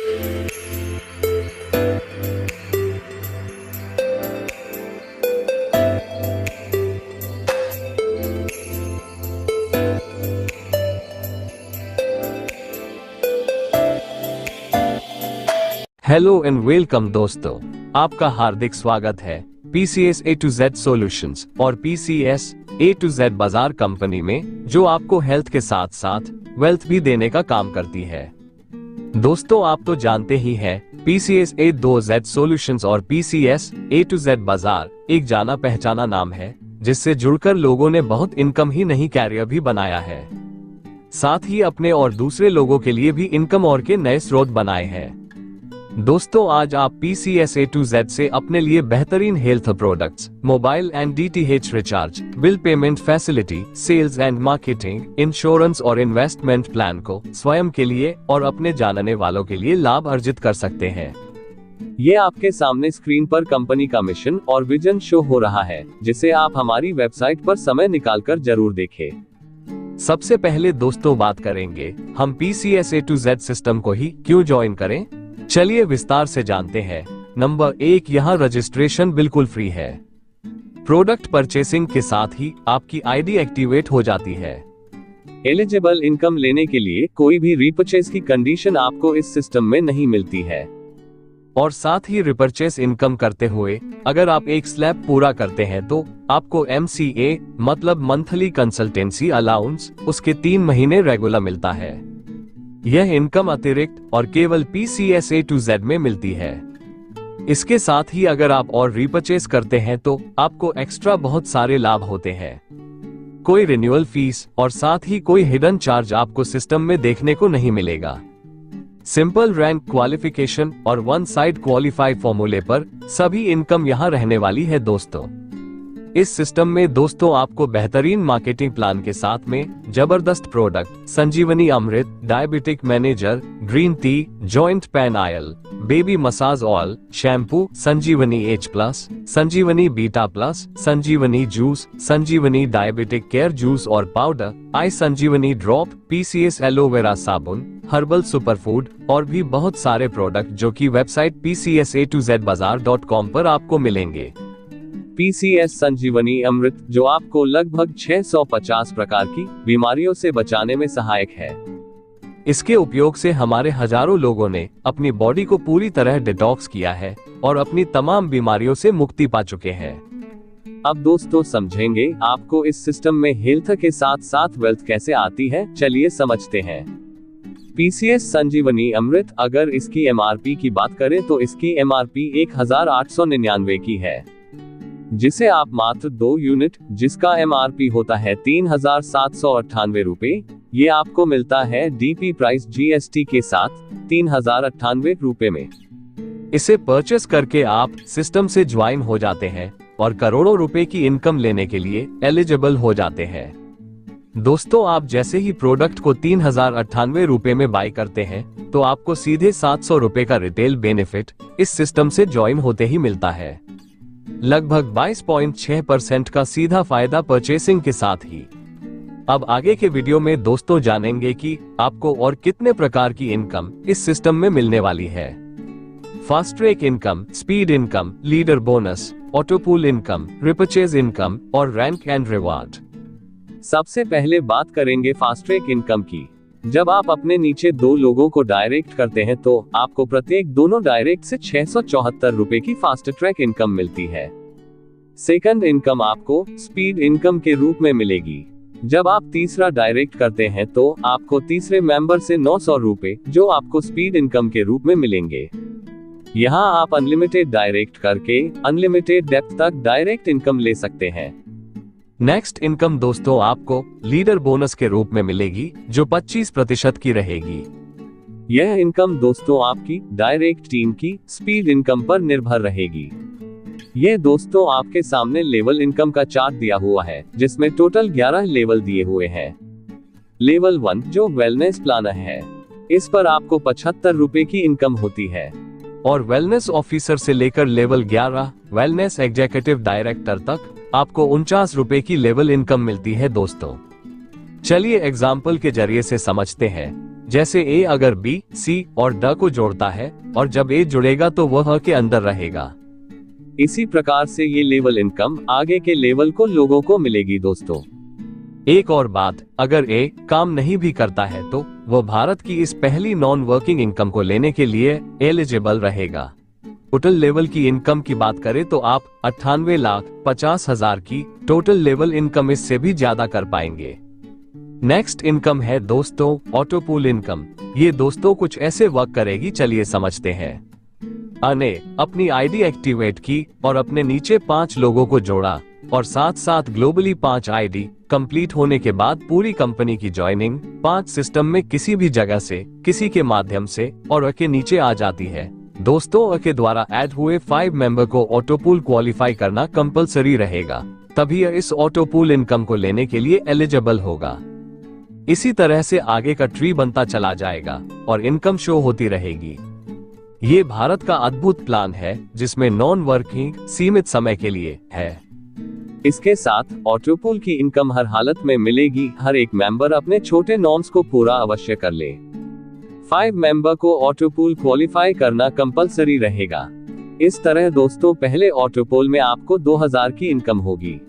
Hello and welcome दोस्तों, आपका हार्दिक स्वागत है PCS A to Z solutions और PCS A to Z बाजार कंपनी में, जो आपको हेल्थ के साथ साथ वेल्थ भी देने का काम करती है। दोस्तों, आप तो जानते ही हैं, PCS A to Z solutions और PCS A to Z बाजार एक जाना पहचाना नाम है, जिससे जुड़कर लोगों ने बहुत इनकम ही नहीं कैरियर भी बनाया है, साथ ही अपने और दूसरे लोगों के लिए भी इनकम और के नए स्रोत बनाए हैं। दोस्तों, आज आप PCS A to Z से अपने लिए बेहतरीन health products, mobile and DTH recharge, bill payment facility, sales and marketing, insurance और इन्वेस्टमेंट प्लान को स्वयं के लिए और अपने जानने वालों के लिए लाभ अर्जित कर सकते हैं। ये आपके सामने स्क्रीन पर कंपनी का मिशन और विजन शो हो रहा है, जिसे आप हमारी वेबसाइट पर समय निकालकर जरूर देखें। सबसे पहले दोस्तों बात करेंगे हम PCS A to Z system को ही क्यों ज्वाइन करें। चलिए विस्तार से जानते हैं। नंबर 1, यहाँ रजिस्ट्रेशन बिल्कुल फ्री है। प्रोडक्ट परचेसिंग के साथ ही आपकी आईडी एक्टिवेट हो जाती है। एलिजिबल इनकम लेने के लिए कोई भी रीपरचेस की कंडीशन आपको इस सिस्टम में नहीं मिलती है, और साथ ही रिपरचेस इनकम करते हुए अगर आप एक स्लैब पूरा करते हैं तो आपको MCA मतलब मंथली कंसल्टेंसी अलाउंस उसके 3 महीने रेगुलर मिलता है। यह इनकम अतिरिक्त और केवल PCS A to Z में मिलती है। इसके साथ ही अगर आप और रीपरचेस करते हैं तो आपको एक्स्ट्रा बहुत सारे लाभ होते हैं। कोई रिन्यूअल फीस और साथ ही कोई हिडन चार्ज आपको सिस्टम में देखने को नहीं मिलेगा। सिंपल रैंक क्वालिफिकेशन और वन साइड क्वालिफाई फॉर्मूले पर सभी इनकम यहाँ रहने वाली है। दोस्तों, इस सिस्टम में दोस्तों आपको बेहतरीन मार्केटिंग प्लान के साथ में जबरदस्त product Sanjeevani Amrit, diabetic manager, green tea, joint pain oil, baby massage oil, shampoo, Sanjeevani H+, Sanjeevani beta plus, Sanjeevani juice, Sanjeevani diabetic care juice और powder, eye Sanjeevani drop, PCS aloe vera साबुन, हर्बल सुपरफूड और भी बहुत सारे प्रोडक्ट जो कि वेबसाइट PCSA2ZBazaar.com पर आपको मिलेंगे। PCS संजीवनी अमृत जो आपको लगभग 650 प्रकार की बीमारियों से बचाने में सहायक है। इसके उपयोग से हमारे हजारों लोगों ने अपनी बॉडी को पूरी तरह डिटॉक्स किया है और अपनी तमाम बीमारियों से मुक्ति पा चुके हैं। अब दोस्तों समझेंगे आपको इस सिस्टम में हेल्थ के साथ साथ वेल्थ कैसे आती है। चलिए समझते हैं। PCS संजीवनी अमृत, अगर इसकी MRP की बात करें तो इसकी MRP 1899 की है, जिसे आप मात्र 2 यूनिट, जिसका MRP होता है 3798 रुपए, ये आपको मिलता है DP प्राइस GST के साथ 3098 रुपए में। इसे परचेस करके आप सिस्टम से ज्वाइन हो जाते हैं और करोड़ों रुपए की इनकम लेने के लिए एलिजिबल हो जाते हैं। दोस्तों, आप जैसे ही प्रोडक्ट को 3098 रुपए में बाय करते हैं तो आपको सीधे 700 रुपए का रिटेल बेनिफिट इस सिस्टम से ज्वाइन होते ही मिलता है। लगभग 22.6% का सीधा फायदा परचेसिंग के साथ ही। अब आगे के वीडियो में दोस्तों जानेंगे कि आपको और कितने प्रकार की इनकम इस सिस्टम में मिलने वाली है। Fast track income, speed income, leader bonus, autopool income, repurchase income और रैंक एंड रिवार्ड। सबसे पहले बात करेंगे फास्ट ट्रैक इनकम की। जब आप अपने नीचे 2 लोगों को डायरेक्ट करते हैं तो आपको प्रत्येक दोनों डायरेक्ट से 674 रुपए की फास्ट ट्रैक इनकम मिलती है। सेकंड इनकम आपको स्पीड इनकम के रूप में मिलेगी। जब आप तीसरा डायरेक्ट करते हैं तो आपको तीसरे मेंबर से 900 रुपए जो आपको स्पीड इनकम के रूप में मिलेंगे। यहाँ आप अनलिमिटेड डायरेक्ट करके अनलिमिटेड डेप्थ तक डायरेक्ट इनकम ले सकते हैं। नेक्स्ट इनकम दोस्तों आपको लीडर बोनस के रूप में मिलेगी, जो 25% की रहेगी। यह इनकम दोस्तों आपकी डायरेक्ट टीम की स्पीड इनकम पर निर्भर रहेगी। यह दोस्तों आपके सामने लेवल इनकम का चार्ट दिया हुआ है, जिसमें टोटल 11 लेवल दिए हुए हैं। लेवल 1 जो वेलनेस प्लानर है, इस पर आपको 75 रुपए की इनकम होती है, और वेलनेस ऑफिसर से लेकर लेवल 11 वेलनेस एग्जीक्यूटिव डायरेक्टर तक आपको 49 रुपए की लेवल इनकम मिलती है। दोस्तों चलिए एग्जाम्पल के जरिए से समझते हैं। जैसे ए अगर बी, सी और ड को जोड़ता है और जब ए जुड़ेगा तो वह के अंदर रहेगा। इसी प्रकार से ये लेवल इनकम आगे के लेवल को लोगों को मिलेगी दोस्तों। एक और बात, अगर ए काम नहीं भी करता है तो वह भारत की इस पहली नॉन वर्किंग इनकम को लेने के लिए एलिजिबल रहेगा। टोटल लेवल की इनकम की बात करें तो आप 98,50,000 की टोटल लेवल इनकम इससे भी ज्यादा कर पाएंगे। नेक्स्ट इनकम है दोस्तों ऑटो पूल इनकम। ये दोस्तों कुछ ऐसे वर्क करेगी, चलिए समझते हैं। अ ने अपनी आईडी एक्टिवेट की और अपने नीचे 5 लोगों को जोड़ा और साथ साथ ग्लोबली 5 आईडी कंप्लीट होने के बाद पूरी कंपनी की ज्वाइनिंग 5 सिस्टम में किसी भी जगह से किसी के माध्यम से और अ के नीचे आ जाती है। दोस्तों अ के द्वारा ऐड हुए 5 मेंबर को ऑटो पूल क्वालिफाई करना कंपलसरी रहेगा, तभी इस ऑटो पूल इनकम को लेने के लिए एलिजिबल होगा। इसी तरह से आगे का ट्री बनता चला जाएगा और इनकम शो होती रहेगी। ये भारत का अद्भुत प्लान है जिसमें नॉन वर्किंग सीमित समय के लिए है। इसके साथ ऑटो पूल की इनकम हर हालत में मिलेगी। हर एक मेंबर अपने छोटे नॉर्म्स को पूरा अवश्य कर ले। 5 मेंबर को ऑटो पूल क्वालिफाई करना कंपलसरी रहेगा। इस तरह दोस्तों पहले ऑटो पूल में आपको 2000 की इनकम होगी,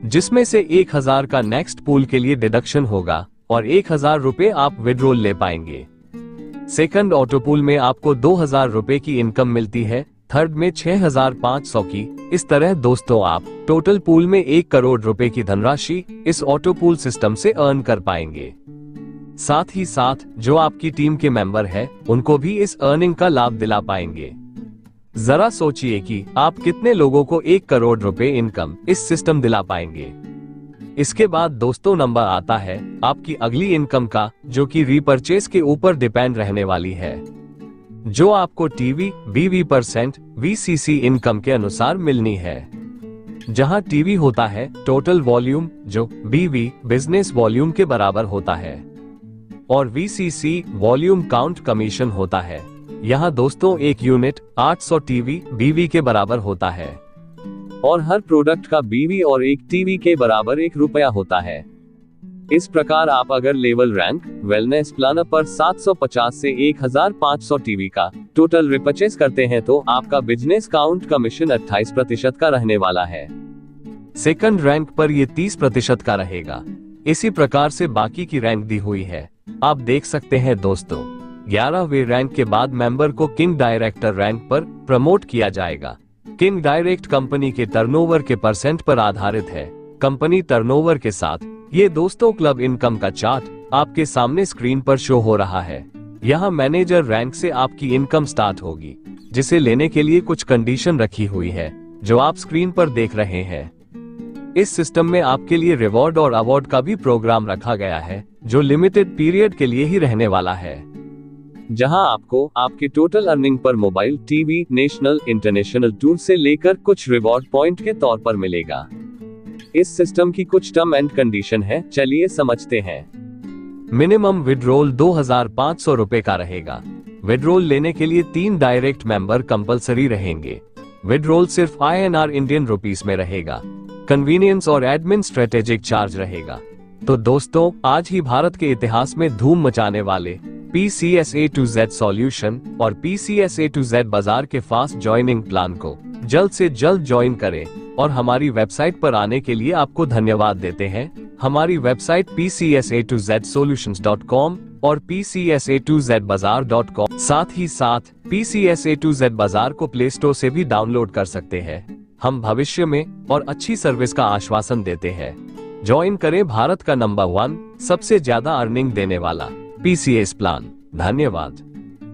जिसमें से 1000 का नेक्स्ट पूल के लिए डिडक्शन होगा और 1000 रुपए आप विड्रॉल ले पाएंगे। सेकंड ऑटो पूल में आपको 2000 रुपए की इनकम मिलती है, थर्ड में 6500 की। इस तरह दोस्तों आप टोटल पूल में 1 करोड़ रुपए की धनराशि इस ऑटो पूल सिस्टम से अर्न कर पाएंगे। साथ ही साथ जो आपकी टीम के मेंबर है उनको भी इस अर्निंग का लाभ दिला पाएंगे। जरा सोचिए कि आप कितने लोगों को 1 करोड़ रुपए इनकम इस सिस्टम दिला पाएंगे। इसके बाद दोस्तों नंबर आता है आपकी अगली इनकम का, जो कि रीपरचेस के ऊपर डिपेंड रहने वाली है, जो आपको टीवी BV % VCC इनकम के अनुसार मिलनी है। जहां टीवी होता है टोटल वॉल्यूम, जो BV बिजनेस वॉल्यूम के बराबर होता है, और VCC वॉल्यूम काउंट कमीशन होता है। यहाँ दोस्तों एक यूनिट 800 टीवी BV के बराबर होता है और हर प्रोडक्ट का BV और एक टीवी के बराबर 1 रुपया होता है। इस प्रकार आप अगर लेवल रैंक वेलनेस प्लानर पर 750 से 1500 टीवी का टोटल रिपर्चेस करते हैं तो आपका बिजनेस काउंट कमीशन 28% का रहने वाला है। सेकंड रैंक पर ये 30% का रहेगा। इसी प्रकार से बाकी की रैंक दी हुई है, आप देख सकते हैं दोस्तों। 11वें रैंक के बाद मेंबर को किंग डायरेक्टर रैंक पर प्रमोट किया जाएगा। किंग डायरेक्ट कंपनी के टर्नओवर के % पर आधारित है। कंपनी टर्नओवर के साथ ये दोस्तों क्लब इनकम का चार्ट आपके सामने स्क्रीन पर शो हो रहा है। यहाँ मैनेजर रैंक से आपकी इनकम स्टार्ट होगी, जिसे लेने के लिए कुछ कंडीशन रखी हुई है जो आप स्क्रीन पर देख रहे हैं। इस सिस्टम में आपके लिए रिवॉर्ड और अवार्ड का भी प्रोग्राम रखा गया है, जो लिमिटेड पीरियड के लिए ही रहने वाला है, जहां आपको आपके total earning per mobile, TV, national international tour से लेकर कुछ रिवॉर्ड पॉइंट के तौर पर मिलेगा। इस सिस्टम की कुछ टर्म एंड कंडीशन है, चलिए समझते हैं। मिनिमम विड्रॉल 2500 रुपए का रहेगा। विड्रॉल लेने के लिए 3 डायरेक्ट मेंबर कंपलसरी रहेंगे। विड्रॉल सिर्फ INR इंडियन रुपीस में रहेगा। कन्वीनियंस और एडमिन स्ट्रेटेजिक चार्ज रहेगा। तो दोस्तों आज ही भारत के इतिहास में धूम मचाने वाले PCS A to Z solution और PCS A to Z बाजार के फास्ट ज्वाइनिंग प्लान को जल्द से जल्द ज्वाइन करें और हमारी वेबसाइट पर आने के लिए आपको धन्यवाद देते हैं। हमारी वेबसाइट PCSA2Zsolutions.com और PCSA2Zbazaar.com। साथ ही साथ PCSA2Z बाजार को प्ले स्टोर से भी डाउनलोड कर सकते हैं। हम भविष्य में और अच्छी सर्विस का आश्वासन देते हैं। ज्वाइन करें भारत का नंबर 1 सबसे ज्यादा अर्निंग देने वाला PCS प्लान। धन्यवाद।